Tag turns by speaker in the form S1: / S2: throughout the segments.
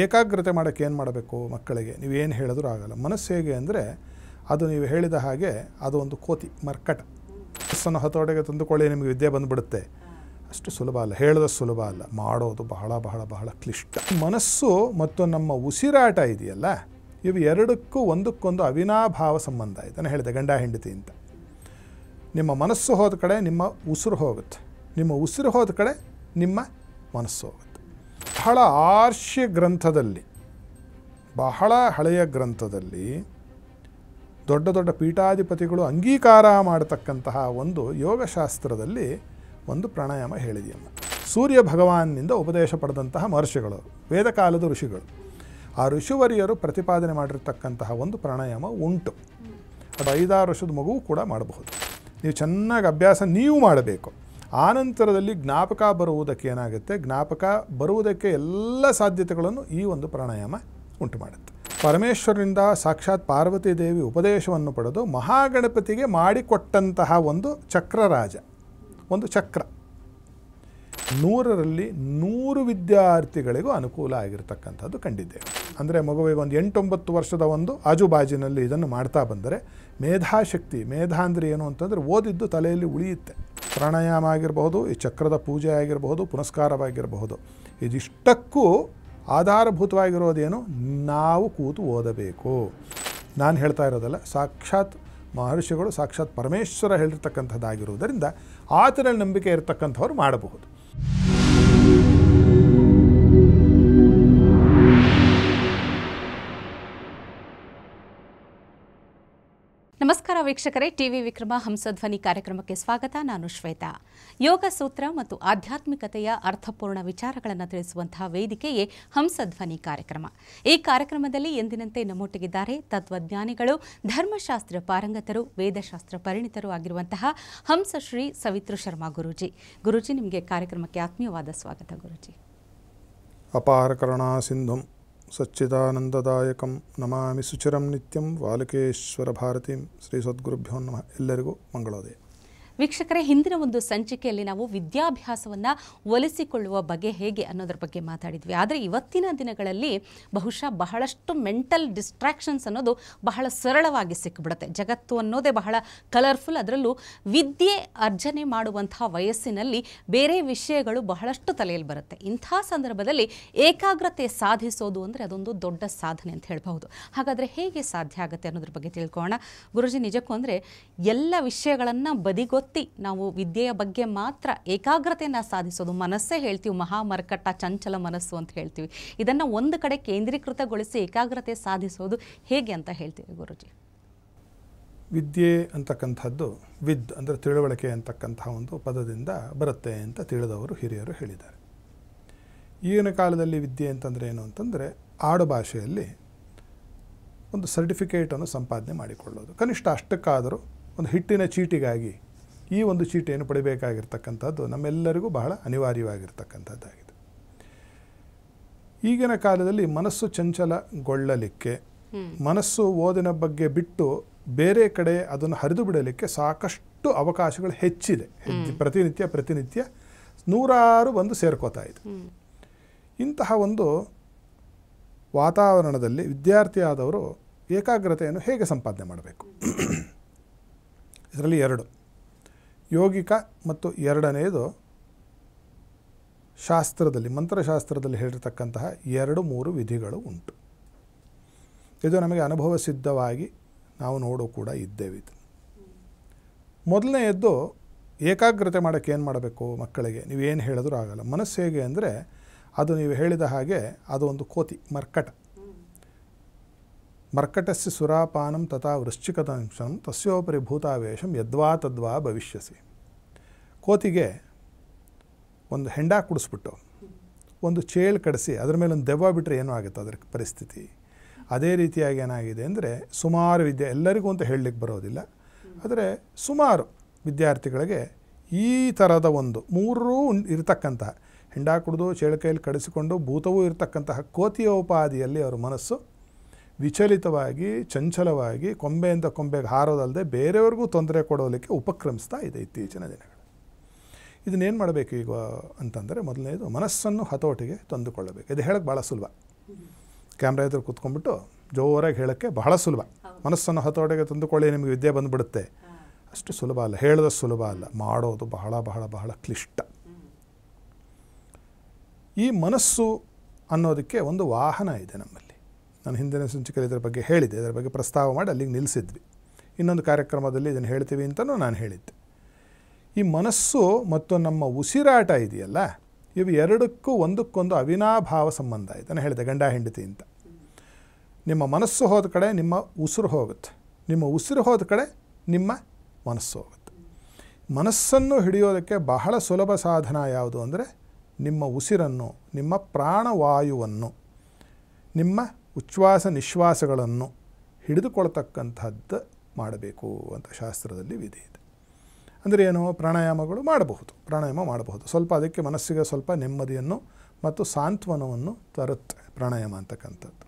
S1: ಏಕಾಗ್ರತೆ ಮಾಡೋಕ್ಕೆ ಏನು ಮಾಡಬೇಕು ಮಕ್ಕಳಿಗೆ ನೀವೇನು ಹೇಳಿದ್ರೂ ಆಗಲ್ಲ. ಮನಸ್ಸು ಹೇಗೆ ಅಂದರೆ ಅದು ನೀವು ಹೇಳಿದ ಹಾಗೆ ಅದು ಒಂದು ಕೋತಿ ಮರ್ಕಟ. ಮನಸ್ಸನ್ನು ಹತೋಟಿಗೆ ತಂದುಕೊಳ್ಳಿ ನಿಮಗೆ ವಿದ್ಯೆ ಬಂದುಬಿಡುತ್ತೆ. ಅಷ್ಟು ಸುಲಭ ಅಲ್ಲ, ಹೇಳೋದು ಸುಲಭ ಅಲ್ಲ, ಮಾಡೋದು ಬಹಳ ಬಹಳ ಬಹಳ ಕ್ಲಿಷ್ಟ. ಮನಸ್ಸು ಮತ್ತು ನಮ್ಮ ಉಸಿರಾಟ ಇದೆಯಲ್ಲ, ಇವು ಎರಡಕ್ಕೂ ಒಂದಕ್ಕೊಂದು ಅವಿನಾಭಾವ ಸಂಬಂಧ ಇದೆ. ನಾನು ಹೇಳಿದೆ ಗಂಡ ಹೆಂಡತಿ ಅಂತ. ನಿಮ್ಮ ಮನಸ್ಸು ಹೋದ ಕಡೆ ನಿಮ್ಮ ಉಸಿರು ಹೋಗುತ್ತೆ, ನಿಮ್ಮ ಉಸಿರು ಹೋದ ಕಡೆ ನಿಮ್ಮ ಮನಸ್ಸು ಹೋಗುತ್ತೆ. ಬಹಳ ಆರ್ಷ್ಯ ಗ್ರಂಥದಲ್ಲಿ, ಬಹಳ ಹಳೆಯ ಗ್ರಂಥದಲ್ಲಿ ದೊಡ್ಡ ದೊಡ್ಡ ಪೀಠಾಧಿಪತಿಗಳು ಅಂಗೀಕಾರ ಮಾಡತಕ್ಕಂತಹ ಒಂದು ಯೋಗಶಾಸ್ತ್ರದಲ್ಲಿ ಒಂದು ಪ್ರಾಣಾಯಾಮ ಹೇಳಿದೆಯಮ್ಮ. ಸೂರ್ಯ ಭಗವಾನ್ನಿಂದ ಉಪದೇಶ ಪಡೆದಂತಹ ಮಹರ್ಷಿಗಳು, ವೇದಕಾಲದ ಋಷಿಗಳು, ಆ ಋಷಿವರಿಯರು ಪ್ರತಿಪಾದನೆ ಮಾಡಿರ್ತಕ್ಕಂತಹ ಒಂದು ಪ್ರಾಣಾಯಾಮ ಉಂಟು. ಅದು 5-6 ವರ್ಷದ ಮಗುವು ಕೂಡ ಮಾಡಬಹುದು. ನೀವು ಚೆನ್ನಾಗಿ ಅಭ್ಯಾಸ ನೀವು ಮಾಡಬೇಕು. ಆನಂತರದಲ್ಲಿ ಜ್ಞಾಪಕ ಬರುವುದಕ್ಕೆ ಏನಾಗುತ್ತೆ, ಜ್ಞಾಪಕ ಬರುವುದಕ್ಕೆ ಎಲ್ಲ ಸಾಧ್ಯತೆಗಳನ್ನು ಈ ಒಂದು ಪ್ರಾಣಾಯಾಮ ಉಂಟು ಮಾಡುತ್ತೆ. ಪರಮೇಶ್ವರನಿಂದ ಸಾಕ್ಷಾತ್ ಪಾರ್ವತಿ ದೇವಿ ಉಪದೇಶವನ್ನು ಪಡೆದು ಮಹಾಗಣಪತಿಗೆ ಮಾಡಿಕೊಟ್ಟಂತಹ ಒಂದು ಚಕ್ರರಾಜ, ಒಂದು ಚಕ್ರ. 100ರಲ್ಲಿ 100 ವಿದ್ಯಾರ್ಥಿಗಳಿಗೂ ಅನುಕೂಲ ಆಗಿರ್ತಕ್ಕಂಥದ್ದು ಕಂಡಿದ್ದೇವೆ. ಅಂದರೆ ಮಗುವಿಗೆ ಒಂದು 8-9 ವರ್ಷದ ಒಂದು ಆಜುಬಾಜಿನಲ್ಲಿ ಇದನ್ನು ಮಾಡ್ತಾ ಬಂದರೆ ಮೇಧಾಶಕ್ತಿ, ಮೇಧಾ ಅಂದರೆ ಏನು ಅಂತಂದರೆ ಓದಿದ್ದು ತಲೆಯಲ್ಲಿ ಉಳಿಯುತ್ತೆ. ಪ್ರಾಣಾಯಾಮ ಆಗಿರಬಹುದು, ಈ ಚಕ್ರದ ಪೂಜೆ ಆಗಿರಬಹುದು, ಪುನಸ್ಕಾರವಾಗಿರಬಹುದು, ಇದಿಷ್ಟಕ್ಕೂ ಆಧಾರಭೂತವಾಗಿರೋದೇನು, ನಾವು ಕೂತು ಓದಬೇಕು. ನಾನು ಹೇಳ್ತಾ ಇರೋದಲ್ಲ, ಸಾಕ್ಷಾತ್ ಮಹರ್ಷಿಗಳು, ಸಾಕ್ಷಾತ್ ಪರಮೇಶ್ವರ ಹೇಳಿರ್ತಕ್ಕಂಥದ್ದಾಗಿರುವುದರಿಂದ ಆತನಲ್ಲಿ ನಂಬಿಕೆ ಇರತಕ್ಕಂಥವ್ರು ಮಾಡಬಹುದು.
S2: ನಮಸ್ಕಾರ ವೀಕ್ಷಕರೇ, ಟಿವಿ ವಿಕ್ರಮ ಹಂಸಧ್ವನಿ ಕಾರ್ಯಕ್ರಮಕ್ಕೆ ಸ್ವಾಗತ. ನಾನು ಶ್ವೇತಾ. ಯೋಗ ಸೂತ್ರ ಮತ್ತು ಆಧ್ಯಾತ್ಮಿಕತೆಯ ಅರ್ಥಪೂರ್ಣ ವಿಚಾರಗಳನ್ನು ತಿಳಿಸುವಂತಹ ವೇದಿಕೆಯೇ ಹಂಸಧ್ವನಿ ಕಾರ್ಯಕ್ರಮ. ಈ ಕಾರ್ಯಕ್ರಮದಲ್ಲಿ ಎಂದಿನಂತೆ ನಮ್ಮೊಟ್ಟಿಗಿದ್ದಾರೆ ತತ್ವಜ್ಞಾನಿಗಳು, ಧರ್ಮಶಾಸ್ತ್ರ ಪಾರಂಗತರು, ವೇದಶಾಸ್ತ್ರ ಪರಿಣಿತರು ಆಗಿರುವಂತಹ ಹಂಸಶ್ರೀ ಸವಿತೃ ಶರ್ಮಾ ಗುರೂಜಿ. ಗುರೂಜಿ, ನಿಮಗೆ ಕಾರ್ಯಕ್ರಮಕ್ಕೆ ಆತ್ಮೀಯವಾದ ಸ್ವಾಗತ. ಗುರೂಜಿ,
S1: ಅಪಾರ ಕರುಣಾ ಸಿಂಧುಂ ಸಚ್ಚಿದಾನಂದದಾಯಕಂ ನಮಾಮಿ ಸುಚಿರಂ ನಿತ್ಯಂ ವಾಲಕೇಶ್ವರ ಭಾರತೀಂ. ಶ್ರೀ ಸದ್ಗುರುಭ್ಯೋ ನಮಃ. ಎಲ್ಲರಿಗೂ ಮಂಗಳೋದಯ.
S2: ವೀಕ್ಷಕರೇ, ಹಿಂದಿನ ಒಂದು ಸಂಚಿಕೆಯಲ್ಲಿ ನಾವು ವಿದ್ಯಾಭ್ಯಾಸವನ್ನು ಒಲಿಸಿಕೊಳ್ಳುವ ಬಗ್ಗೆ ಹೇಗೆ ಅನ್ನೋದ್ರ ಬಗ್ಗೆ ಮಾತಾಡಿದ್ವಿ. ಆದರೆ ಇವತ್ತಿನ ದಿನಗಳಲ್ಲಿ ಬಹುಶಃ ಬಹಳಷ್ಟು ಮೆಂಟಲ್ ಡಿಸ್ಟ್ರಾಕ್ಷನ್ಸ್ ಅನ್ನೋದು ಬಹಳ ಸರಳವಾಗಿ ಸಿಕ್ಕಿಬಿಡುತ್ತೆ. ಜಗತ್ತು ಅನ್ನೋದೇ ಬಹಳ ಕಲರ್ಫುಲ್. ಅದರಲ್ಲೂ ವಿದ್ಯೆ ಅರ್ಜನೆ ಮಾಡುವಂತಹ ವಯಸ್ಸಿನಲ್ಲಿ ಬೇರೆ ವಿಷಯಗಳು ಬಹಳಷ್ಟು ತಲೆಯಲ್ಲಿ ಬರುತ್ತೆ. ಇಂಥ ಸಂದರ್ಭದಲ್ಲಿ ಏಕಾಗ್ರತೆ ಸಾಧಿಸೋದು ಅಂದರೆ ಅದೊಂದು ದೊಡ್ಡ ಸಾಧನೆ ಅಂತ ಹೇಳ್ಬಹುದು. ಹಾಗಾದರೆ ಹೇಗೆ ಸಾಧ್ಯ ಆಗುತ್ತೆ ಅನ್ನೋದ್ರ ಬಗ್ಗೆ ತಿಳ್ಕೊಳ್ಳೋಣ. ಗುರುಜಿ, ನಿಜಕ್ಕೂ ಅಂದರೆ ಎಲ್ಲ ವಿಷಯಗಳನ್ನು ಬದಿಗೊತ್ತಿ ನಾವು ವಿದ್ಯೆಯ ಬಗ್ಗೆ ಮಾತ್ರ ಏಕಾಗ್ರತೆಯನ್ನು ಸಾಧಿಸೋದು, ಮನಸ್ಸೇ ಹೇಳ್ತೀವಿ ಮಹಾಮರ್ಕಟ ಚಂಚಲ ಮನಸ್ಸು ಅಂತ ಹೇಳ್ತೀವಿ, ಇದನ್ನು ಒಂದು ಕಡೆ ಕೇಂದ್ರೀಕೃತಗೊಳಿಸಿ ಏಕಾಗ್ರತೆ ಸಾಧಿಸೋದು ಹೇಗೆ ಅಂತ ಹೇಳ್ತೀವಿ ಗುರುಜಿ?
S1: ವಿದ್ಯೆ ಅಂತಕ್ಕಂಥದ್ದು ವಿದ್ ಅಂದರೆ ತಿಳುವಳಿಕೆ ಅಂತಕ್ಕಂಥ ಒಂದು ಪದದಿಂದ ಬರುತ್ತೆ ಅಂತ ತಿಳಿದವರು ಹಿರಿಯರು ಹೇಳಿದ್ದಾರೆ. ಈಗಿನ ಕಾಲದಲ್ಲಿ ವಿದ್ಯೆ ಅಂತಂದರೆ ಏನು ಅಂತಂದರೆ ಆಡು ಭಾಷೆಯಲ್ಲಿ ಒಂದು ಸರ್ಟಿಫಿಕೇಟನ್ನು ಸಂಪಾದನೆ ಮಾಡಿಕೊಳ್ಳೋದು. ಕನಿಷ್ಠ ಅಷ್ಟಕ್ಕಾದರೂ ಒಂದು ಹಿಟ್ಟಿನ ಚೀಟಿಗಾಗಿ ಈ ಒಂದು ಚೀಟಿಯನ್ನು ಪಡಿಬೇಕಾಗಿರ್ತಕ್ಕಂಥದ್ದು ನಮ್ಮೆಲ್ಲರಿಗೂ ಬಹಳ ಅನಿವಾರ್ಯವಾಗಿರ್ತಕ್ಕಂಥದ್ದಾಗಿದೆ. ಈಗಿನ ಕಾಲದಲ್ಲಿ ಮನಸ್ಸು ಚಂಚಲಗೊಳ್ಳಲಿಕ್ಕೆ, ಮನಸ್ಸು ಓದಿನ ಬಗ್ಗೆ ಬಿಟ್ಟು ಬೇರೆ ಕಡೆ ಅದನ್ನು ಹರಿದು ಬಿಡಲಿಕ್ಕೆ ಸಾಕಷ್ಟು ಅವಕಾಶಗಳು ಹೆಚ್ಚಿದೆ. ಪ್ರತಿನಿತ್ಯ ನೂರಾರು ಬಂದು ಸೇರ್ಕೋತಾ ಇದೆ. ಇಂತಹ ಒಂದು ವಾತಾವರಣದಲ್ಲಿ ವಿದ್ಯಾರ್ಥಿಯಾದವರು ಏಕಾಗ್ರತೆಯನ್ನು ಹೇಗೆ ಸಂಪಾದನೆ ಮಾಡಬೇಕು? ಇದರಲ್ಲಿ 2 ಯೋಗಿಕ ಮತ್ತು ಎರಡನೆಯದು ಶಾಸ್ತ್ರದಲ್ಲಿ, ಮಂತ್ರಶಾಸ್ತ್ರದಲ್ಲಿ ಹೇಳಿರ್ತಕ್ಕಂತಹ 2-3 ವಿಧಿಗಳು ಉಂಟು. ಇದು ನಮಗೆ ಅನುಭವ ಸಿದ್ಧವಾಗಿ ನಾವು ನೋಡೋ ಕೂಡ ಇದ್ದೇವೆ. ಇದು ಮೊದಲನೆಯದ್ದು, ಏಕಾಗ್ರತೆ ಮಾಡೋಕ್ಕೆ ಏನು ಮಾಡಬೇಕು ಮಕ್ಕಳಿಗೆ ನೀವೇನು ಹೇಳಿದ್ರೂ ಆಗಲ್ಲ. ಮನಸ್ಸು ಹೇಗೆ ಅಂದರೆ ಅದು ನೀವು ಹೇಳಿದ ಹಾಗೆ ಅದು ಒಂದು ಕೋತಿ ಮರ್ಕಟ. ಮರ್ಕಟಸ್ಯ ಸುರಾಪಾನಂ ತಥಾ ವೃಶ್ಚಿಕದಂಶಂ ತಸ್ಯೋಪರಿ ಭೂತಾವೇಶಂ ಯದ್ವಾ ತದ್ವಾ ಭವಿಷ್ಯಸಿ. ಕೋತಿಗೆ ಒಂದು ಹೆಂಡ ಕುಡಿಸ್ಬಿಟ್ಟು ಒಂದು ಚೇಳು ಕಡಿಸಿ ಅದರ ಮೇಲೆ ಒಂದು ದೆವ್ವ ಬಿಟ್ಟರೆ ಏನೂ ಆಗುತ್ತೆ ಅದರ ಪರಿಸ್ಥಿತಿ. ಅದೇ ರೀತಿಯಾಗಿ ಏನಾಗಿದೆ ಅಂದರೆ ಸುಮಾರು ವಿದ್ಯೆ, ಎಲ್ಲರಿಗೂ ಅಂತ ಹೇಳಲಿಕ್ಕೆ ಬರೋದಿಲ್ಲ, ಆದರೆ ಸುಮಾರು ವಿದ್ಯಾರ್ಥಿಗಳಿಗೆ ಈ ಥರದ ಒಂದು 3 ಇರತಕ್ಕಂತಹ ಹೆಂಡ ಕುಡಿದು ಚೇಳು ಕೈಯಲ್ಲಿ ಕಡಿಸಿಕೊಂಡು ಭೂತವೂ ಇರತಕ್ಕಂತಹ ಕೋತಿಯ ಉಪಾದಿಯಲ್ಲಿ ಅವರ ಮನಸ್ಸು ವಿಚಲಿತವಾಗಿ ಚಂಚಲವಾಗಿ ಕೊಂಬೆಯಿಂದ ಕೊಂಬೆಗೆ ಹಾರೋದಲ್ಲದೆ ಬೇರೆಯವ್ರಿಗೂ ತೊಂದರೆ ಕೊಡೋಲಿಕ್ಕೆ ಉಪಕ್ರಮಿಸ್ತಾ ಇದೆ ಇತ್ತೀಚಿನ ದಿನಗಳು. ಇದನ್ನೇನು ಮಾಡಬೇಕು ಈಗ ಅಂತಂದರೆ, ಮೊದಲನೇದು ಮನಸ್ಸನ್ನು ಹತೋಟಿಗೆ ತಂದುಕೊಳ್ಳಬೇಕು. ಇದು ಹೇಳೋಕ್ಕೆ ಭಾಳ ಸುಲಭ. ಕ್ಯಾಮ್ರಾ ಎದುರು ಕೂತ್ಕೊಂಡ್ಬಿಟ್ಟು ಜೋರಾಗಿ ಹೇಳೋಕ್ಕೆ ಬಹಳ ಸುಲಭ. ಮನಸ್ಸನ್ನು ಹತೋಟಿಗೆ ತಂದುಕೊಳ್ಳಿ ನಿಮಗೆ ವಿದ್ಯೆ ಬಂದುಬಿಡುತ್ತೆ, ಅಷ್ಟು ಸುಲಭ ಅಲ್ಲ, ಹೇಳೋದು ಸುಲಭ ಅಲ್ಲ, ಮಾಡೋದು ಬಹಳ ಬಹಳ ಬಹಳ ಕ್ಲಿಷ್ಟ. ಈ ಮನಸ್ಸು ಅನ್ನೋದಕ್ಕೆ ಒಂದು ವಾಹನ ಇದೆ ನಮ್ಮಲ್ಲಿ. ನಾನು ಹಿಂದಿನ ಸಂಚಿಕೆಯಲ್ಲಿ ಇದರ ಬಗ್ಗೆ ಹೇಳಿದ್ದೆ, ಇದರ ಬಗ್ಗೆ ಪ್ರಸ್ತಾವ ಮಾಡಿ ಅಲ್ಲಿಗೆ ನಿಲ್ಲಿಸಿದ್ವಿ. ಇನ್ನೊಂದು ಕಾರ್ಯಕ್ರಮದಲ್ಲಿ ಇದನ್ನು ಹೇಳ್ತೀವಿ ಅಂತಲೂ ನಾನು ಹೇಳಿದ್ದೆ. ಈ ಮನಸ್ಸು ಮತ್ತು ನಮ್ಮ ಉಸಿರಾಟ ಇದೆಯಲ್ಲ, ಇವು ಎರಡಕ್ಕೂ ಒಂದಕ್ಕೊಂದು ಅವಿನಾಭಾವ ಸಂಬಂಧ ಇದೆ. ನಾನು ಹೇಳಿದೆ ಗಂಡ ಹೆಂಡತಿ ಅಂತ. ನಿಮ್ಮ ಮನಸ್ಸು ಹೋದ ಕಡೆ ನಿಮ್ಮ ಉಸಿರು ಹೋಗುತ್ತೆ, ನಿಮ್ಮ ಉಸಿರು ಹೋದ ಕಡೆ ನಿಮ್ಮ ಮನಸ್ಸು ಹೋಗುತ್ತೆ. ಮನಸ್ಸನ್ನು ಹಿಡಿಯೋದಕ್ಕೆ ಬಹಳ ಸುಲಭ ಸಾಧನ ಯಾವುದು ಅಂದರೆ ನಿಮ್ಮ ಉಸಿರನ್ನು, ನಿಮ್ಮ ಪ್ರಾಣವಾಯುವನ್ನು, ನಿಮ್ಮ ಉಚ್ಛ್ವಾಸ ನಿಶ್ವಾಸಗಳನ್ನು ಹಿಡಿದುಕೊಳ್ತಕ್ಕಂಥದ್ದು ಮಾಡಬೇಕು ಅಂತ ಶಾಸ್ತ್ರದಲ್ಲಿ ವಿಧಿ ಇದೆ. ಅಂದರೆ ಏನು? ಪ್ರಾಣಾಯಾಮಗಳು ಮಾಡಬಹುದು, ಪ್ರಾಣಾಯಾಮ ಮಾಡಬಹುದು. ಸ್ವಲ್ಪ ಅದಕ್ಕೆ ಮನಸ್ಸಿಗೆ ಸ್ವಲ್ಪ ನೆಮ್ಮದಿಯನ್ನು ಮತ್ತು ಸಾಂತ್ವನವನ್ನು ತರುತ್ತೆ ಪ್ರಾಣಾಯಾಮ ಅಂತಕ್ಕಂಥದ್ದು.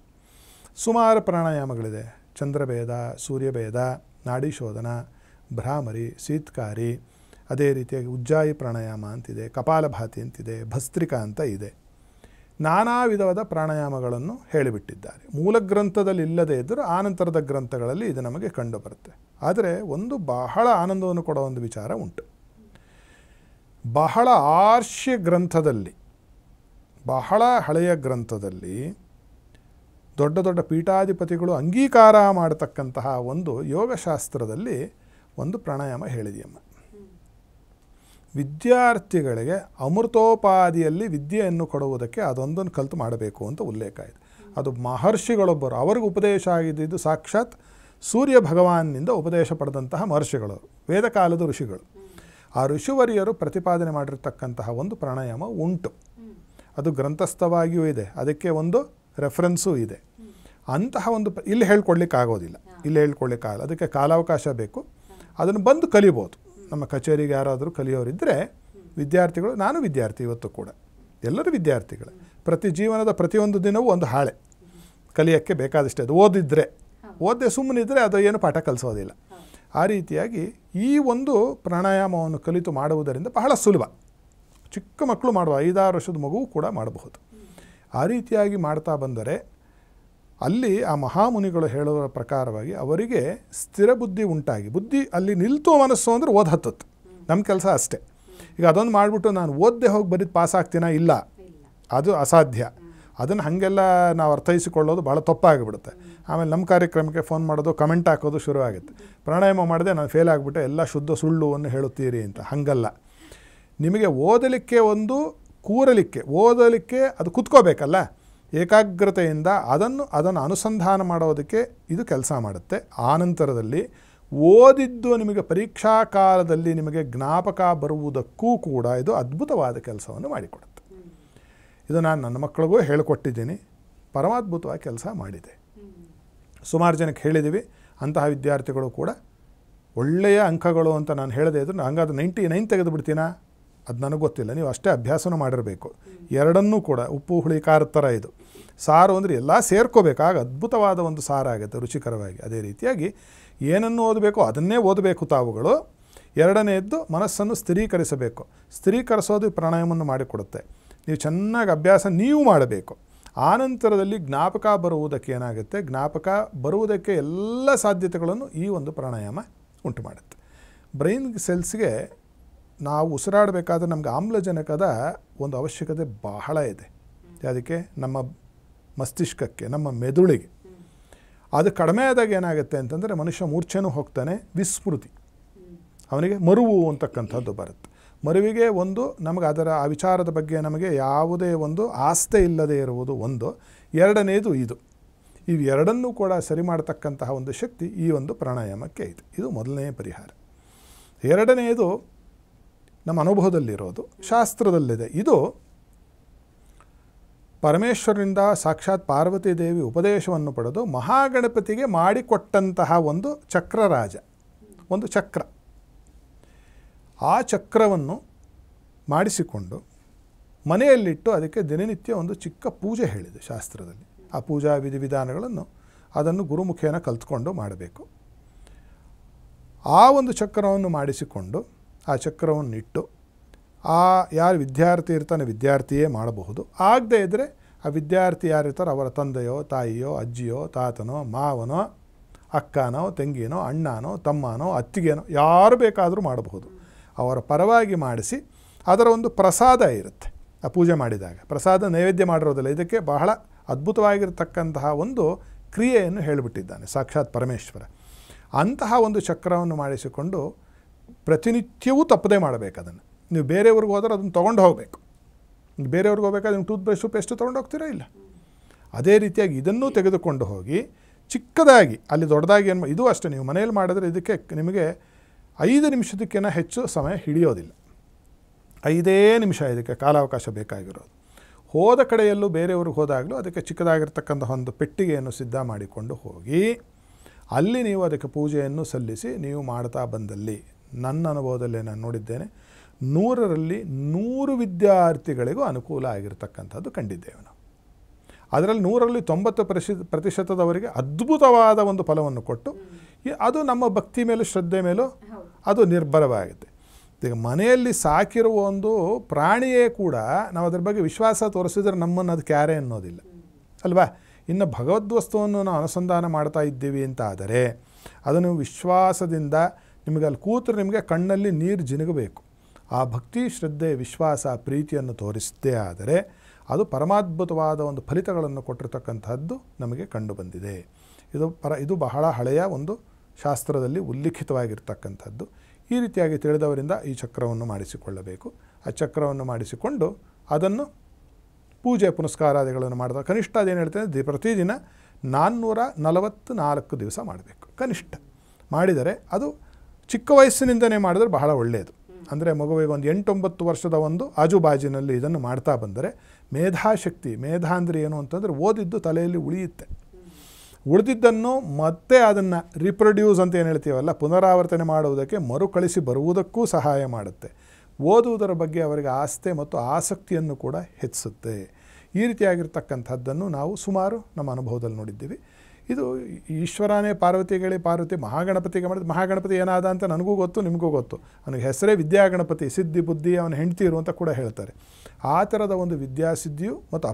S1: ಸುಮಾರು ಪ್ರಾಣಾಯಾಮಗಳಿದೆ. ಚಂದ್ರಭೇದ, ಸೂರ್ಯಭೇದ, ನಾಡಿ ಶೋಧನ, ಭ್ರಾಮರಿ, ಶೀತ್ಕಾರಿ, ಅದೇ ರೀತಿಯಾಗಿ ಉಜ್ಜಾಯಿ ಪ್ರಾಣಾಯಾಮ ಅಂತಿದೆ, ಕಪಾಲಭಾತಿ ಅಂತಿದೆ, ಭಸ್ತ್ರಿಕಾ ಅಂತ ಇದೆ. ನಾನಾ ವಿಧವಾದ ಪ್ರಾಣಾಯಾಮಗಳನ್ನು ಹೇಳಿಬಿಟ್ಟಿದ್ದಾರೆ. ಮೂಲ ಗ್ರಂಥದಲ್ಲಿ ಇಲ್ಲದೇ ಇದ್ದರೂ ಆನಂತರದ ಗ್ರಂಥಗಳಲ್ಲಿ ಇದು ನಮಗೆ ಕಂಡುಬರುತ್ತೆ. ಆದರೆ ಒಂದು ಬಹಳ ಆನಂದವನ್ನು ಕೊಡೋ ಒಂದು ವಿಚಾರ ಉಂಟು. ಬಹಳ ಆರ್ಷ್ಯ ಗ್ರಂಥದಲ್ಲಿ, ಬಹಳ ಹಳೆಯ ಗ್ರಂಥದಲ್ಲಿ ದೊಡ್ಡ ದೊಡ್ಡ ಪೀಠಾಧಿಪತಿಗಳು ಅಂಗೀಕಾರ ಮಾಡತಕ್ಕಂತಹ ಒಂದು ಯೋಗಶಾಸ್ತ್ರದಲ್ಲಿ ಒಂದು ಪ್ರಾಣಾಯಾಮ ಹೇಳಿದೆಯಮ್ಮ. ವಿದ್ಯಾರ್ಥಿಗಳಿಗೆ ಅಮೃತೋಪಾದಿಯಲ್ಲಿ ವಿದ್ಯೆಯನ್ನು ಕೊಡುವುದಕ್ಕೆ ಅದೊಂದನ್ನು ಕಲಿತು ಮಾಡಬೇಕು ಅಂತ ಉಲ್ಲೇಖ ಇದೆ. ಅದು ಮಹರ್ಷಿಗಳೊಬ್ಬರು, ಅವರಿಗೆ ಉಪದೇಶ ಆಗಿದ್ದು ಸಾಕ್ಷಾತ್ ಸೂರ್ಯ ಭಗವಾನ್ನಿಂದ ಉಪದೇಶ ಪಡೆದಂತಹ ಮಹರ್ಷಿಗಳು, ವೇದಕಾಲದ ಋಷಿಗಳು. ಆ ಋಷಿವರಿಯರು ಪ್ರತಿಪಾದನೆ ಮಾಡಿರ್ತಕ್ಕಂತಹ ಒಂದು ಪ್ರಾಣಾಯಾಮ ಉಂಟು. ಅದು ಗ್ರಂಥಸ್ಥವಾಗಿಯೂ ಇದೆ, ಅದಕ್ಕೆ ಒಂದು ರೆಫರೆನ್ಸೂ ಇದೆ. ಅಂತಹ ಒಂದು ಇಲ್ಲಿ ಹೇಳ್ಕೊಡ್ಲಿಕ್ಕಾಗೋದಿಲ್ಲ, ಇಲ್ಲಿ ಹೇಳ್ಕೊಡ್ಲಿಕ್ಕಾಗಲ್ಲ, ಅದಕ್ಕೆ ಕಾಲಾವಕಾಶ ಬೇಕು. ಅದನ್ನು ಬಂದು ಕಲಿಬೋದು. ನಮ್ಮ ಕಚೇರಿಗೆ ಯಾರಾದರೂ ಕಲಿಯೋರಿದ್ದರೆ ವಿದ್ಯಾರ್ಥಿಗಳು, ನಾನು ವಿದ್ಯಾರ್ಥಿ ಇವತ್ತು ಕೂಡ, ಎಲ್ಲರೂ ವಿದ್ಯಾರ್ಥಿಗಳು. ಪ್ರತಿ ಜೀವನದ ಪ್ರತಿಯೊಂದು ದಿನವೂ ಒಂದು ಹಾಳೆ ಕಲಿಯೋಕ್ಕೆ ಬೇಕಾದಷ್ಟೇ. ಅದು ಓದದೆ ಸುಮ್ಮನಿದ್ದರೆ ಅದು ಏನು ಪಾಠ ಕಲಿಸೋದಿಲ್ಲ. ಆ ರೀತಿಯಾಗಿ ಈ ಒಂದು ಪ್ರಾಣಾಯಾಮವನ್ನು ಕಲಿತು ಮಾಡುವುದರಿಂದ ಬಹಳ ಸುಲಭ. ಚಿಕ್ಕ ಮಕ್ಕಳು ಮಾಡುವ 5-6 ವರ್ಷದ ಮಗುವು ಕೂಡ ಮಾಡಬಹುದು. ಆ ರೀತಿಯಾಗಿ ಮಾಡ್ತಾ ಬಂದರೆ ಅಲ್ಲಿ ಆ ಮಹಾಮುನಿಗಳು ಹೇಳುವ ಪ್ರಕಾರವಾಗಿ ಅವರಿಗೆ ಸ್ಥಿರ ಬುದ್ಧಿ ಉಂಟಾಗಿ, ಬುದ್ಧಿ ಅಲ್ಲಿ ನಿಲ್ತು ಮನಸ್ಸು ಅಂದರೆ ಓದ್ ಹತ್ತತ್ತು. ನಮ್ಮ ಕೆಲಸ ಅಷ್ಟೇ. ಈಗ ಅದೊಂದು ಮಾಡಿಬಿಟ್ಟು ನಾನು ಓದದೆ ಹೋಗಿ ಬರೀದು ಪಾಸ್ ಆಗ್ತೀನಾ? ಇಲ್ಲ, ಅದು ಅಸಾಧ್ಯ. ಅದನ್ನು ಹಾಗೆಲ್ಲ ನಾವು ಅರ್ಥೈಸಿಕೊಳ್ಳೋದು ಭಾಳ ತಪ್ಪಾಗಿಬಿಡುತ್ತೆ. ಆಮೇಲೆ ನಮ್ಮ ಕಾರ್ಯಕ್ರಮಕ್ಕೆ ಫೋನ್ ಮಾಡೋದು, ಕಮೆಂಟ್ ಹಾಕೋದು ಶುರುವಾಗುತ್ತೆ. ಪ್ರಾಣಾಯಾಮ ಮಾಡಿದೆ ನಾನು ಫೇಲ್ ಆಗಿಬಿಟ್ಟೆ, ಎಲ್ಲ ಶುದ್ಧ ಸುಳ್ಳುವನ್ನು ಹೇಳುತ್ತೀರಿ ಅಂತ. ಹಾಗಲ್ಲ. ನಿಮಗೆ ಓದಲಿಕ್ಕೆ ಒಂದು ಕೂರಲಿಕ್ಕೆ, ಓದಲಿಕ್ಕೆ ಅದು ಕುತ್ಕೋಬೇಕಲ್ಲ, ಏಕಾಗ್ರತೆಯಿಂದ ಅದನ್ನು ಅನುಸಂಧಾನ ಮಾಡೋದಕ್ಕೆ ಇದು ಕೆಲಸ ಮಾಡುತ್ತೆ. ಆನಂತರದಲ್ಲಿ ಓದಿದ್ದು ನಿಮಗೆ ಪರೀಕ್ಷಾ ಕಾಲದಲ್ಲಿ ನಿಮಗೆ ಜ್ಞಾಪಕ ಬರುವುದಕ್ಕೂ ಕೂಡ ಇದು ಅದ್ಭುತವಾದ ಕೆಲಸವನ್ನು ಮಾಡಿಕೊಡುತ್ತೆ. ಇದು ನಾನು ನನ್ನ ಮಕ್ಕಳಿಗೂ ಹೇಳಿಕೊಟ್ಟಿದ್ದೀನಿ, ಪರಮಾದ್ಭುತವಾಗಿ ಕೆಲಸ ಮಾಡಿದೆ. ಸುಮಾರು ಜನಕ್ಕೆ ಹೇಳಿದ್ದೀವಿ. ಅಂತಹ ವಿದ್ಯಾರ್ಥಿಗಳು ಕೂಡ ಒಳ್ಳೆಯ ಅಂಕಗಳು ಅಂತ ನಾನು ಹೇಳದೇ ಇದ್ರು ಹಂಗಾದ್ರೆ 99 ತೆಗೆದು ಬಿಡ್ತೀನಾ? ಅದು ನನಗೆ ಗೊತ್ತಿಲ್ಲ. ನೀವು ಅಷ್ಟೇ ಅಭ್ಯಾಸನೂ ಮಾಡಿರಬೇಕು. ಎರಡನ್ನೂ ಕೂಡ ಉಪ್ಪು ಹುಳಿ ಖಾರದ ಥರ ಇದು. ಸಾರು ಅಂದರೆ ಎಲ್ಲ ಸೇರ್ಕೋಬೇಕು, ಆಗ ಅದ್ಭುತವಾದ ಒಂದು ಸಾರು ಆಗುತ್ತೆ ರುಚಿಕರವಾಗಿ. ಅದೇ ರೀತಿಯಾಗಿ ಏನನ್ನು ಓದಬೇಕು ಅದನ್ನೇ ಓದಬೇಕು ತಾವುಗಳು. ಎರಡನೆಯದ್ದು ಮನಸ್ಸನ್ನು ಸ್ಥಿರೀಕರಿಸಬೇಕು. ಸ್ಥಿರೀಕರಿಸೋದು ಪ್ರಾಣಾಯಾಮವನ್ನು ಮಾಡಿಕೊಡುತ್ತೆ. ನೀವು ಚೆನ್ನಾಗಿ ಅಭ್ಯಾಸ ನೀವು ಮಾಡಬೇಕು. ಆನಂತರದಲ್ಲಿ ಜ್ಞಾಪಕ ಬರುವುದಕ್ಕೆ ಏನಾಗುತ್ತೆ, ಜ್ಞಾಪಕ ಬರುವುದಕ್ಕೆ ಎಲ್ಲ ಸಾಧ್ಯತೆಗಳನ್ನು ಈ ಒಂದು ಪ್ರಾಣಾಯಾಮ ಉಂಟು ಮಾಡುತ್ತೆ. ಬ್ರೈನ್ ಸೆಲ್ಸ್ಗೆ ನಾವು ಉಸಿರಾಡಬೇಕಾದ್ರೆ ನಮಗೆ ಆಮ್ಲಜನಕದ ಒಂದು ಅವಶ್ಯಕತೆ ಬಹಳ ಇದೆ. ಅದಕ್ಕೆ ನಮ್ಮ ಮಸ್ತಿಷ್ಕಕ್ಕೆ, ನಮ್ಮ ಮೆದುಳಿಗೆ ಅದು ಕಡಿಮೆ ಆದಾಗ ಏನಾಗುತ್ತೆ ಅಂತಂದರೆ ಮನುಷ್ಯ ಮೂರ್ಛೆನೂ ಹೋಗ್ತಾನೆ, ವಿಸ್ಮೃತಿ, ಅವನಿಗೆ ಮರುವು ಅಂತಕ್ಕಂಥದ್ದು ಬರುತ್ತೆ. ಮರುವಿಗೆ ಒಂದು ನಮಗೆ ಅದರ ಆ ವಿಚಾರದ ಬಗ್ಗೆ ನಮಗೆ ಯಾವುದೇ ಒಂದು ಆಸ್ಥೆ ಇಲ್ಲದೆ ಇರುವುದು ಒಂದು. ಎರಡನೇದು ಇವು ಎರಡನ್ನೂ ಕೂಡ ಸರಿ ಮಾಡತಕ್ಕಂತಹ ಒಂದು ಶಕ್ತಿ ಈ ಒಂದು ಪ್ರಾಣಾಯಾಮಕ್ಕೆ ಇದೆ. ಇದು ಮೊದಲನೇ ಪರಿಹಾರ. ಎರಡನೆಯದು ನಮ್ಮ ಅನುಭವದಲ್ಲಿರೋದು, ಶಾಸ್ತ್ರದಲ್ಲಿದೆ. ಇದು ಪರಮೇಶ್ವರನಿಂದ ಸಾಕ್ಷಾತ್ ಪಾರ್ವತಿ ದೇವಿ ಉಪದೇಶವನ್ನು ಪಡೆದು ಮಹಾಗಣಪತಿಗೆ ಮಾಡಿಕೊಟ್ಟಂತಹ ಒಂದು ಚಕ್ರರಾಜ, ಒಂದು ಚಕ್ರ. ಆ ಚಕ್ರವನ್ನು ಮಾಡಿಸಿಕೊಂಡು ಮನೆಯಲ್ಲಿಟ್ಟು ಅದಕ್ಕೆ ದಿನನಿತ್ಯ ಒಂದು ಚಿಕ್ಕ ಪೂಜೆ ಹೇಳಿದೆ ಶಾಸ್ತ್ರದಲ್ಲಿ. ಆ ಪೂಜಾ ವಿಧಿವಿಧಾನಗಳನ್ನು ಅದನ್ನು ಗುರುಮುಖೇನ ಕಲ್ತ್ಕೊಂಡು ಮಾಡಬೇಕು. ಆ ಒಂದು ಚಕ್ರವನ್ನು ಮಾಡಿಸಿಕೊಂಡು ಆ ಚಕ್ರವನ್ನು ಇಟ್ಟು ಯಾರು ವಿದ್ಯಾರ್ಥಿ ಇರ್ತಾನೆ ವಿದ್ಯಾರ್ಥಿಯೇ ಮಾಡಬಹುದು. ಆಗದೇ ಇದ್ದರೆ ಆ ವಿದ್ಯಾರ್ಥಿ ಯಾರಿರ್ತಾರೋ ಅವರ ತಂದೆಯೋ ತಾಯಿಯೋ ಅಜ್ಜಿಯೋ ತಾತನೋ ಮಾವನೋ ಅಕ್ಕನೋ ತಂಗಿನೋ ಅಣ್ಣನೋ ತಮ್ಮನೋ ಅತ್ತಿಗೆನೋ ಯಾರು ಬೇಕಾದರೂ ಮಾಡಬಹುದು. ಅವರ ಪರವಾಗಿ ಮಾಡಿಸಿ ಅದರ ಒಂದು ಪ್ರಸಾದ ಇರುತ್ತೆ. ಆ ಪೂಜೆ ಮಾಡಿದಾಗ ಪ್ರಸಾದ ನೈವೇದ್ಯ ಮಾಡಿರೋದಿಲ್ಲ. ಇದಕ್ಕೆ ಬಹಳ ಅದ್ಭುತವಾಗಿರ್ತಕ್ಕಂತಹ ಒಂದು ಕ್ರಿಯೆಯನ್ನು ಹೇಳಿಬಿಟ್ಟಿದ್ದಾನೆ ಸಾಕ್ಷಾತ್ ಪರಮೇಶ್ವರ. ಅಂತಹ ಒಂದು ಚಕ್ರವನ್ನು ಮಾಡಿಸಿಕೊಂಡು ಪ್ರತಿನಿತ್ಯವೂ ತಪ್ಪದೇ ಮಾಡಬೇಕು. ಅದನ್ನು ನೀವು ಬೇರೆಯವ್ರಿಗೆ ಹೋದರೆ ಅದನ್ನು ತೊಗೊಂಡು ಹೋಗಬೇಕು. ಬೇರೆಯವ್ರಿಗೆ ಹೋಗ್ಬೇಕಾದ್ರೆ ನೀವು ಟೂತ್ ಬ್ರಷು ಪೇಸ್ಟು ತೊಗೊಂಡು ಹೋಗ್ತೀರಾ? ಇಲ್ಲ. ಅದೇ ರೀತಿಯಾಗಿ ಇದನ್ನೂ ತೆಗೆದುಕೊಂಡು ಹೋಗಿ ಚಿಕ್ಕದಾಗಿ, ಅಲ್ಲಿ ದೊಡ್ಡದಾಗಿ ಏನು ಇದು ಅಷ್ಟೇ, ನೀವು ಮನೆಯಲ್ಲಿ ಮಾಡಿದ್ರೆ ಇದಕ್ಕೆ ನಿಮಗೆ 5 ನಿಮಿಷದಕ್ಕಿಂತ ಹೆಚ್ಚು ಸಮಯ ಹಿಡಿಯೋದಿಲ್ಲ. 5 ನಿಮಿಷ ಇದಕ್ಕೆ ಕಾಲಾವಕಾಶ ಬೇಕಾಗಿರೋದು. ಹೋದ ಕಡೆಯಲ್ಲೂ ಬೇರೆಯವ್ರಿಗೆ ಹೋದಾಗಲೂ ಅದಕ್ಕೆ ಚಿಕ್ಕದಾಗಿರ್ತಕ್ಕಂಥ ಒಂದು ಪೆಟ್ಟಿಗೆಯನ್ನು ಸಿದ್ಧ ಮಾಡಿಕೊಂಡು ಹೋಗಿ ಅಲ್ಲಿ ನೀವು ಅದಕ್ಕೆ ಪೂಜೆಯನ್ನು ಸಲ್ಲಿಸಿ ನೀವು ಮಾಡ್ತಾ ಬಂದಲ್ಲಿ, ನನ್ನ ಅನುಭವದಲ್ಲೇ ನಾನು ನೋಡಿದ್ದೇನೆ, 100ರಲ್ಲಿ 100 ವಿದ್ಯಾರ್ಥಿಗಳಿಗೂ ಅನುಕೂಲ ಆಗಿರ್ತಕ್ಕಂಥದ್ದು ಕಂಡಿದ್ದೇವೆ ನಾವು. ಅದರಲ್ಲಿ 100ರಲ್ಲಿ 90% ಅದ್ಭುತವಾದ ಒಂದು ಫಲವನ್ನು ಕೊಟ್ಟು, ಅದು ನಮ್ಮ ಭಕ್ತಿ ಮೇಲೂ ಶ್ರದ್ಧೆ ಮೇಲೂ ಅದು ನಿರ್ಭರವಾಗುತ್ತೆ. ಈಗ ಮನೆಯಲ್ಲಿ ಸಾಕಿರುವ ಒಂದು ಪ್ರಾಣಿಯೇ ಕೂಡ ನಾವು ಅದ್ರ ಬಗ್ಗೆ ವಿಶ್ವಾಸ ತೋರಿಸಿದ್ರೆ ನಮ್ಮನ್ನು ಅದು ಕ್ಯಾರೆ ಅನ್ನೋದಿಲ್ಲ ಅಲ್ವಾ? ಇನ್ನು ಭಗವದ್ವಸ್ತುವನ್ನು ನಾವು ಅನುಸಂಧಾನ ಮಾಡ್ತಾ ಇದ್ದೀವಿ ಅಂತ ಆದರೆ ಅದನ್ನು ವಿಶ್ವಾಸದಿಂದ ನಿಮಗೆ ಅಲ್ಲಿ ಕೂತರೆ ನಿಮಗೆ ಕಣ್ಣಲ್ಲಿ ನೀರು ಜಿನುಗಬೇಕು. ಆ ಭಕ್ತಿ ಶ್ರದ್ಧೆ ವಿಶ್ವಾಸ ಪ್ರೀತಿಯನ್ನು ತೋರಿಸದೇ ಆದರೆ ಅದು ಪರಮಾದ್ಭುತವಾದ ಒಂದು ಫಲಿತಗಳನ್ನು ಕೊಟ್ಟಿರ್ತಕ್ಕಂಥದ್ದು ನಮಗೆ ಕಂಡು ಬಂದಿದೆ. ಇದು ಬಹಳ ಹಳೆಯ ಒಂದು ಶಾಸ್ತ್ರದಲ್ಲಿ ಉಲ್ಲೇಖಿತವಾಗಿರ್ತಕ್ಕಂಥದ್ದು. ಈ ರೀತಿಯಾಗಿ ತಿಳಿದವರಿಂದ ಈ ಚಕ್ರವನ್ನು ಮಾಡಿಸಿಕೊಳ್ಳಬೇಕು. ಆ ಚಕ್ರವನ್ನು ಮಾಡಿಸಿಕೊಂಡು ಅದನ್ನು ಪೂಜೆ ಪುನಸ್ಕಾರಾದಿಗಳನ್ನು ಮಾಡಿದಾಗ ಕನಿಷ್ಠ ಅದೇನು ಹೇಳ್ತೇನೆ, ಪ್ರತಿದಿನ 444 ದಿವಸ ಮಾಡಬೇಕು ಕನಿಷ್ಠ. ಮಾಡಿದರೆ ಅದು ಚಿಕ್ಕ ವಯಸ್ಸಿನಿಂದನೇ ಮಾಡಿದ್ರೆ ಬಹಳ ಒಳ್ಳೆಯದು. ಅಂದರೆ ಮಗುವಿಗೆ ಒಂದು 8-9 ವರ್ಷದ ಒಂದು ಆಜುಬಾಜಿನಲ್ಲಿ ಇದನ್ನು ಮಾಡ್ತಾ ಬಂದರೆ ಮೇಧಾಶಕ್ತಿ, ಮೇಧಾ ಅಂದರೆ ಏನು ಅಂತಂದರೆ ಓದಿದ್ದು ತಲೆಯಲ್ಲಿ ಉಳಿಯುತ್ತೆ. ಉಳಿದಿದ್ದನ್ನು ಮತ್ತೆ ಅದನ್ನು ರಿಪ್ರೊಡ್ಯೂಸ್ ಅಂತ ಏನು ಹೇಳ್ತೀವಲ್ಲ, ಪುನರಾವರ್ತನೆ ಮಾಡುವುದಕ್ಕೆ ಮರುಕಳಿಸಿ ಬರುವುದಕ್ಕೂ ಸಹಾಯ ಮಾಡುತ್ತೆ. ಓದುವುದರ ಬಗ್ಗೆ ಅವರಿಗೆ ಆಸ್ಥೆ ಮತ್ತು ಆಸಕ್ತಿಯನ್ನು ಕೂಡ ಹೆಚ್ಚಿಸುತ್ತೆ. ಈ ರೀತಿಯಾಗಿರ್ತಕ್ಕಂಥದ್ದನ್ನು ನಾವು ಸುಮಾರು ನಮ್ಮ ಅನುಭವದಲ್ಲಿ ನೋಡಿದ್ದೀವಿ. ಇದು ಈಶ್ವರನೇ ಪಾರ್ವತಿಗೆ ಪಾರ್ವತಿ ಮಹಾಗಣಪತಿಗೆ ಮಾಡಿದ, ಮಹಾಗಣಪತಿ ಏನಾದ ಅಂತ ನನಗೂ ಗೊತ್ತು, ನಿಮಗೂ ಗೊತ್ತು. ಅವನಿಗೆ ಹೆಸರೇ ವಿದ್ಯಾಗಣಪತಿ, ಸಿದ್ಧಿ ಬುದ್ಧಿ ಅವನ ಹೆಂಡ್ತಿರು ಅಂತ ಕೂಡ ಹೇಳ್ತಾರೆ. ಆ ಥರದ ಒಂದು ವಿದ್ಯಾಸಿದ್ಧಿಯು ಮತ್ತು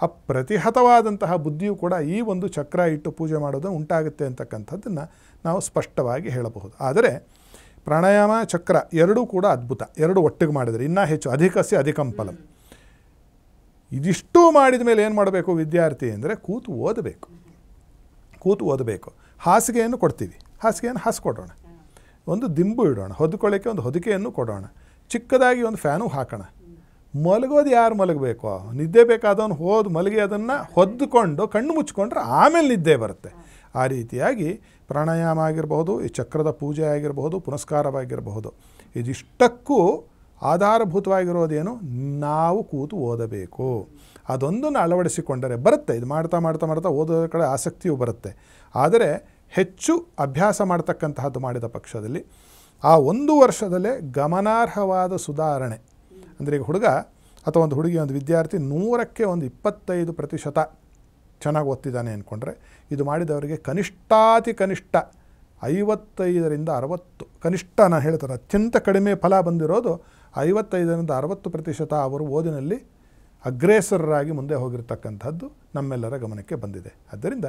S1: ಅಪ್ರತಿಹತವಾದಂತಹ ಬುದ್ಧಿಯು ಕೂಡ ಈ ಒಂದು ಚಕ್ರ ಇಟ್ಟು ಪೂಜೆ ಮಾಡೋದು ಉಂಟಾಗುತ್ತೆ ಅಂತಕ್ಕಂಥದ್ದನ್ನು ನಾವು ಸ್ಪಷ್ಟವಾಗಿ ಹೇಳಬಹುದು. ಆದರೆ ಪ್ರಾಣಾಯಾಮ ಚಕ್ರ ಎರಡೂ ಕೂಡ ಅದ್ಭುತ. ಎರಡು ಒಟ್ಟಿಗೆ ಮಾಡಿದರೆ ಇನ್ನೂ ಹೆಚ್ಚು, ಅಧಿಕಸ್ಯ ಅಧಿಕಂ ಫಲಂ. ಇದಿಷ್ಟು ಮಾಡಿದ ಮೇಲೆ ಏನು ಮಾಡಬೇಕು ವಿದ್ಯಾರ್ಥಿ ಅಂದರೆ ಕೂತು ಓದಬೇಕು. ಹಾಸಿಗೆಯನ್ನು ಕೊಡ್ತೀವಿ, ಹಾಸಿಗೆಯನ್ನು ಹಾಸಿಕೊಡೋಣ, ಒಂದು ದಿಂಬು ಇಡೋಣ, ಹೊದ್ಕೊಳ್ಳೋಕ್ಕೆ ಒಂದು ಹೊದಿಕೆಯನ್ನು ಕೊಡೋಣ, ಚಿಕ್ಕದಾಗಿ ಒಂದು ಫ್ಯಾನು ಹಾಕೋಣ. ಮಲಗೋದು ಯಾರು ಮಲಗಬೇಕು? ನಿದ್ದೆ ಬೇಕಾದವನು ಮಲಗಿ ಅದನ್ನು ಹೊದ್ದುಕೊಂಡು ಕಣ್ಣು ಮುಚ್ಕೊಂಡ್ರೆ ಆಮೇಲೆ ನಿದ್ದೆ ಬರುತ್ತೆ. ಆ ರೀತಿಯಾಗಿ ಪ್ರಾಣಾಯಾಮ ಆಗಿರಬಹುದು, ಈ ಚಕ್ರದ ಪೂಜೆ ಆಗಿರಬಹುದು, ಪುನಸ್ಕಾರವಾಗಿರಬಹುದು, ಇದಿಷ್ಟಕ್ಕೂ ಆಧಾರಭೂತವಾಗಿರೋದೇನು, ನಾವು ಕೂತು ಓದಬೇಕು. ಅದೊಂದನ್ನು ಅಳವಡಿಸಿಕೊಂಡರೆ ಬರುತ್ತೆ. ಇದು ಮಾಡ್ತಾ ಓದೋದ್ರ ಕಡೆ ಆಸಕ್ತಿಯೂ ಬರುತ್ತೆ. ಆದರೆ ಹೆಚ್ಚು ಅಭ್ಯಾಸ ಮಾಡ್ತಕ್ಕಂತಹದ್ದು ಮಾಡಿದ ಪಕ್ಷದಲ್ಲಿ ಆ 1 ವರ್ಷದಲ್ಲೇ ಗಮನಾರ್ಹವಾದ ಸುಧಾರಣೆ. ಅಂದರೆ ಈಗ ಹುಡುಗ ಅಥವಾ ಒಂದು ಹುಡುಗಿ, ಒಂದು ವಿದ್ಯಾರ್ಥಿ 100ಕ್ಕೆ ಒಂದು 25% ಚೆನ್ನಾಗಿ ಓದ್ತಿದ್ದಾನೆ ಅಂದ್ಕೊಂಡ್ರೆ, ಇದು ಮಾಡಿದವರಿಗೆ ಕನಿಷ್ಠಾತಿ ಕನಿಷ್ಠ 55ರಿಂದ 60, ಕನಿಷ್ಠ ನಾನು ಹೇಳ್ತಾರೆ ಅತ್ಯಂತ ಕಡಿಮೆ ಫಲ ಬಂದಿರೋದು 55ರಿಂದ 60% ಅವರು ಓದಿನಲ್ಲಿ ಅಗ್ರೇಸರರಾಗಿ ಮುಂದೆ ಹೋಗಿರ್ತಕ್ಕಂಥದ್ದು ನಮ್ಮೆಲ್ಲರ ಗಮನಕ್ಕೆ ಬಂದಿದೆ. ಆದ್ದರಿಂದ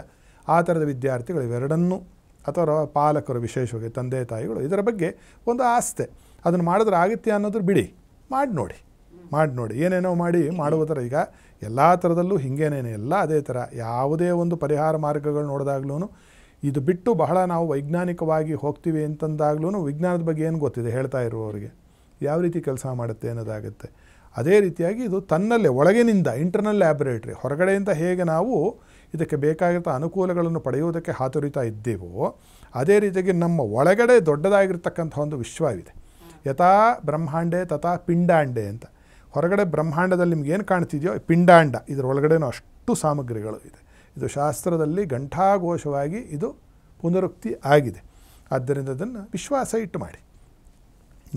S1: ಆ ಥರದ ವಿದ್ಯಾರ್ಥಿಗಳು ಇವೆರಡನ್ನೂ, ಅಥವಾ ಪಾಲಕರು ವಿಶೇಷವಾಗಿ ತಂದೆ ತಾಯಿಗಳು ಇದರ ಬಗ್ಗೆ ಒಂದು ಆಸ್ಥೆ, ಅದನ್ನು ಮಾಡಿದ್ರೆ ಆಗುತ್ತೆ ಅನ್ನೋದ್ರ ಬಿಡಿ, ಮಾಡಿ ನೋಡಿ ಏನೇನೋ ಮಾಡುವುದರ. ಈಗ ಎಲ್ಲ ಥರದಲ್ಲೂ ಹಿಂಗೇನೇನೆ ಎಲ್ಲ ಅದೇ ಥರ. ಯಾವುದೇ ಒಂದು ಪರಿಹಾರ ಮಾರ್ಗಗಳು ನೋಡಿದಾಗ್ಲೂ ಇದು ಬಿಟ್ಟು ಬಹಳ ನಾವು ವೈಜ್ಞಾನಿಕವಾಗಿ ಹೋಗ್ತೀವಿ ಅಂತಂದಾಗ್ಲೂ ವಿಜ್ಞಾನದ ಬಗ್ಗೆ ಏನು ಗೊತ್ತಿದೆ ಹೇಳ್ತಾ ಇರುವವರಿಗೆ, ಯಾವ ರೀತಿ ಕೆಲಸ ಮಾಡುತ್ತೆ ಅನ್ನೋದಾಗುತ್ತೆ. ಅದೇ ರೀತಿಯಾಗಿ ಇದು ತನ್ನಲ್ಲೇ ಒಳಗಿನಿಂದ ಇಂಟರ್ನಲ್ ಲ್ಯಾಬೊರೇಟ್ರಿ, ಹೊರಗಡೆಯಿಂದ ಹೇಗೆ ನಾವು ಇದಕ್ಕೆ ಬೇಕಾಗಿರೋ ಅನುಕೂಲಗಳನ್ನು ಪಡೆಯುವುದಕ್ಕೆ ಹಾತೊರಿತಾ ಇದ್ದೇವೋ ಅದೇ ರೀತಿಯಾಗಿ ನಮ್ಮ ಒಳಗಡೆ ದೊಡ್ಡದಾಗಿರ್ತಕ್ಕಂಥ ಒಂದು ವಿಶ್ವವಿದೆ. ಯಥಾ ಬ್ರಹ್ಮಾಂಡೆ ತಥಾ ಪಿಂಡಾಂಡೆ ಅಂತ. ಹೊರಗಡೆ ಬ್ರಹ್ಮಾಂಡದಲ್ಲಿ ನಿಮಗೇನು ಕಾಣ್ತಿದೆಯೋ ಪಿಂಡಾಂಡ, ಇದರ ಒಳಗಡೆನೂ ಅಷ್ಟು ಸಾಮಗ್ರಿಗಳು ಇದೆ. ಇದು ಶಾಸ್ತ್ರದಲ್ಲಿ ಘಂಟಾಘೋಷವಾಗಿ ಇದು ಪುನರುಕ್ತಿ ಆಗಿದೆ. ಆದ್ದರಿಂದ ಅದನ್ನು ವಿಶ್ವಾಸ ಇಟ್ಟು ಮಾಡಿ.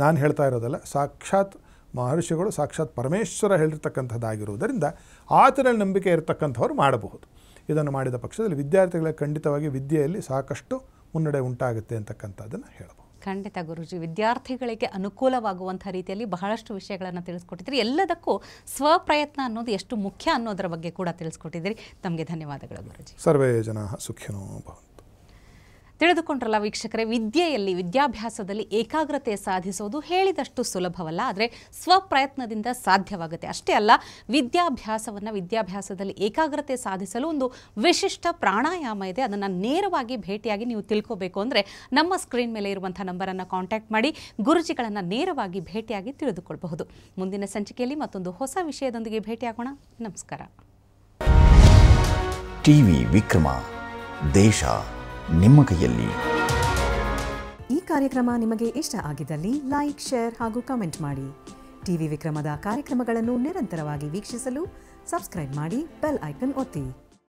S1: ನಾನು ಹೇಳ್ತಾ ಇರೋದಲ್ಲ, ಸಾಕ್ಷಾತ್ ಮಹರ್ಷಿಗಳು, ಸಾಕ್ಷಾತ್ ಪರಮೇಶ್ವರ ಹೇಳಿರ್ತಕ್ಕಂಥದ್ದಾಗಿರುವುದರಿಂದ ಆ ಥರ ನಂಬಿಕೆ ಇರತಕ್ಕಂಥವ್ರು ಮಾಡಬಹುದು. ಇದನ್ನು ಮಾಡಿದ ಪಕ್ಷದಲ್ಲಿ ವಿದ್ಯಾರ್ಥಿಗಳಿಗೆ ಖಂಡಿತವಾಗಿ ವಿದ್ಯೆಯಲ್ಲಿ ಸಾಕಷ್ಟು ಮುನ್ನಡೆ ಉಂಟಾಗುತ್ತೆ ಅಂತಕ್ಕಂಥದ್ದನ್ನು ಹೇಳಬಹುದು.
S2: ಖಂಡಿತ ಗುರುಜಿ, ವಿದ್ಯಾರ್ಥಿಗಳಿಗೆ ಅನುಕೂಲವಾಗುವಂಥ ರೀತಿಯಲ್ಲಿ ಬಹಳಷ್ಟು ವಿಷಯಗಳನ್ನು ತಿಳಿಸ್ಕೊಟ್ಟಿದ್ದೀರಿ. ಎಲ್ಲದಕ್ಕೂ ಸ್ವಪ್ರಯತ್ನ ಅನ್ನೋದು ಎಷ್ಟು ಮುಖ್ಯ ಅನ್ನೋದರ ಬಗ್ಗೆ ಕೂಡ ತಿಳಿಸ್ಕೊಟ್ಟಿದ್ದೀರಿ. ತಮಗೆ ಧನ್ಯವಾದಗಳು ಗುರುಜಿ.
S1: ಸರ್ವೇ ಜನ ಸುಖಿನೋ ಭವಂತು.
S2: ತಿಳಿದುಕೊಂಡ್ರಲ್ಲ ವೀಕ್ಷಕರೇ, ವಿದ್ಯಾಭ್ಯಾಸದಲ್ಲಿ ಏಕಾಗ್ರತೆ ಸಾಧಿಸೋದು ಹೇಳಿದಷ್ಟು ಸುಲಭವಲ್ಲ, ಆದರೆ ಸ್ವಪ್ರಯತ್ನದಿಂದ ಸಾಧ್ಯವಾಗುತ್ತೆ. ಅಷ್ಟೇ ಅಲ್ಲ, ವಿದ್ಯಾಭ್ಯಾಸದಲ್ಲಿ ಏಕಾಗ್ರತೆ ಸಾಧಿಸಲು ಒಂದು ವಿಶಿಷ್ಟ ಪ್ರಾಣಾಯಾಮ ಇದೆ. ಅದನ್ನು ನೇರವಾಗಿ ಭೇಟಿಯಾಗಿ ನೀವು ತಿಳ್ಕೋಬೇಕು ಅಂದರೆ ನಮ್ಮ ಸ್ಕ್ರೀನ್ ಮೇಲೆ ಇರುವಂಥ ನಂಬರನ್ನು ಕಾಂಟ್ಯಾಕ್ಟ್ ಮಾಡಿ ಗುರುಜಿಗಳನ್ನು ನೇರವಾಗಿ ಭೇಟಿಯಾಗಿ ತಿಳಿದುಕೊಳ್ಳಬಹುದು. ಮುಂದಿನ ಸಂಚಿಕೆಯಲ್ಲಿ ಮತ್ತೊಂದು ಹೊಸ ವಿಷಯದೊಂದಿಗೆ ಭೇಟಿಯಾಗೋಣ. ನಮಸ್ಕಾರ.
S3: ಟಿವಿ ವಿಕ್ರಮ, ದೇಶ ನಿಮ್ಮ ಕೈಯಲ್ಲಿ.
S4: ಈ ಕಾರ್ಯಕ್ರಮ ನಿಮಗೆ ಇಷ್ಟ ಆಗಿದ್ದಲ್ಲಿ ಲೈಕ್, ಶೇರ್ ಹಾಗೂ ಕಮೆಂಟ್ ಮಾಡಿ. ಟಿವಿ ವಿಕ್ರಮದ ಕಾರ್ಯಕ್ರಮಗಳನ್ನು ನಿರಂತರವಾಗಿ ವೀಕ್ಷಿಸಲು ಸಬ್ಸ್ಕ್ರೈಬ್ ಮಾಡಿ, ಬೆಲ್ ಐಕನ್ ಒತ್ತಿ.